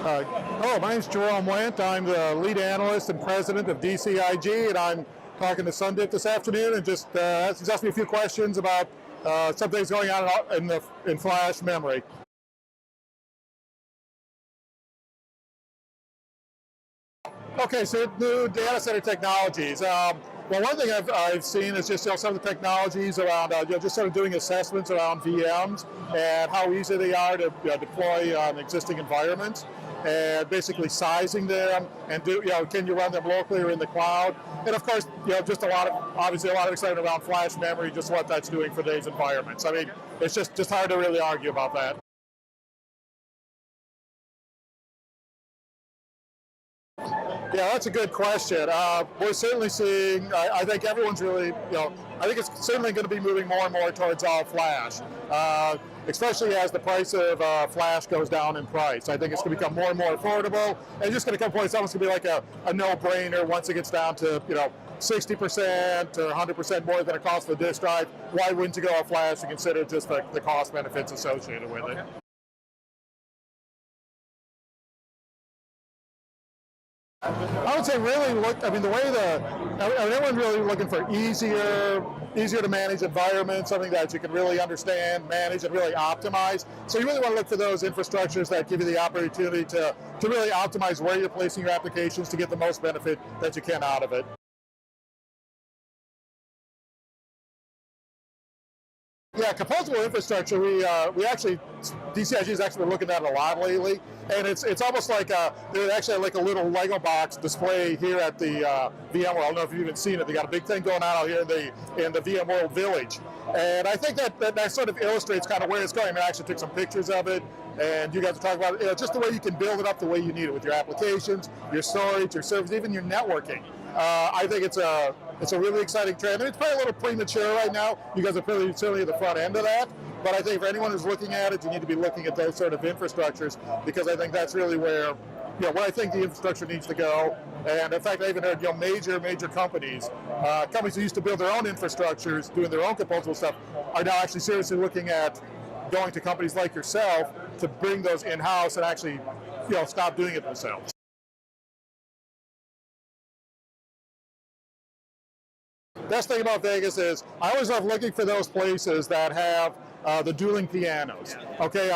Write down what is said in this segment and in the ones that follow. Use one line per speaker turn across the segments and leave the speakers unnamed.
Hello, my name is Jerome Wendt. I'm the lead analyst and president of DCIG, and I'm talking to Sundip this afternoon and just ask me a few questions about some things going on in flash memory. Okay, so new data center technologies. Well, one thing I've seen is just some of the technologies around just sort of doing assessments around VMs and how easy they are to deploy on existing environments, and basically sizing them and can you run them locally or in the cloud? And of course, just obviously a lot of excitement around flash memory, just what that's doing for today's environments. I mean, it's just hard to really argue about that. Yeah, that's a good question. We're certainly seeing, I think everyone's really, I think it's certainly going to be moving more and more towards all flash, especially as the price of flash goes down in price. I think it's going to become more and more affordable, and it's just going to come to a point it's almost going to be like a no-brainer once it gets down to, 60% or 100% more than it costs for the disk drive. Why wouldn't you go all flash and consider just the cost benefits associated with it? I would say really the way everyone's really looking for easier to manage environments, something that you can really understand, manage, and really optimize. So you really want to look for those infrastructures that give you the opportunity to really optimize where you're placing your applications to get the most benefit that you can out of it. Yeah, composable infrastructure, DCIG has actually been looking at it a lot lately, and it's almost like they're actually like a little Lego box display here at the VMworld. I don't know if you've even seen it. They got a big thing going on out here in the VMworld village, and I think that sort of illustrates kind of where it's going. I actually took some pictures of it, and you guys are talking about just the way you can build it up the way you need it with your applications, your storage, your servers, even your networking. I think it's a really exciting trend. I mean, it's probably a little premature right now. You guys are certainly at the front end of that. But I think for anyone who's looking at it, you need to be looking at those sort of infrastructures, because I think that's really where I think the infrastructure needs to go. And in fact, I even heard major companies who used to build their own infrastructures, doing their own composable stuff, are now actually seriously looking at going to companies like yourself to bring those in-house and actually stop doing it themselves. Best thing about Vegas is I always love looking for those places that have the dueling pianos. Okay,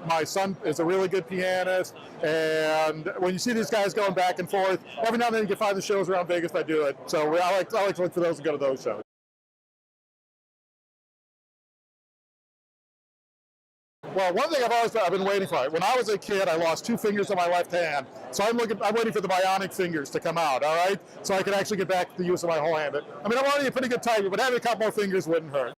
my son is a really good pianist, and when you see these guys going back and forth, every now and then you can find the shows around Vegas that do it. So I like to look for those and go to those shows. Well, one thing I've been waiting for. When I was a kid, I lost 2 fingers on my left hand, so I'm waiting for the bionic fingers to come out. All right, so I can actually get back to the use of my whole hand. I mean, I'm already a pretty good typer, but having a couple more fingers wouldn't hurt.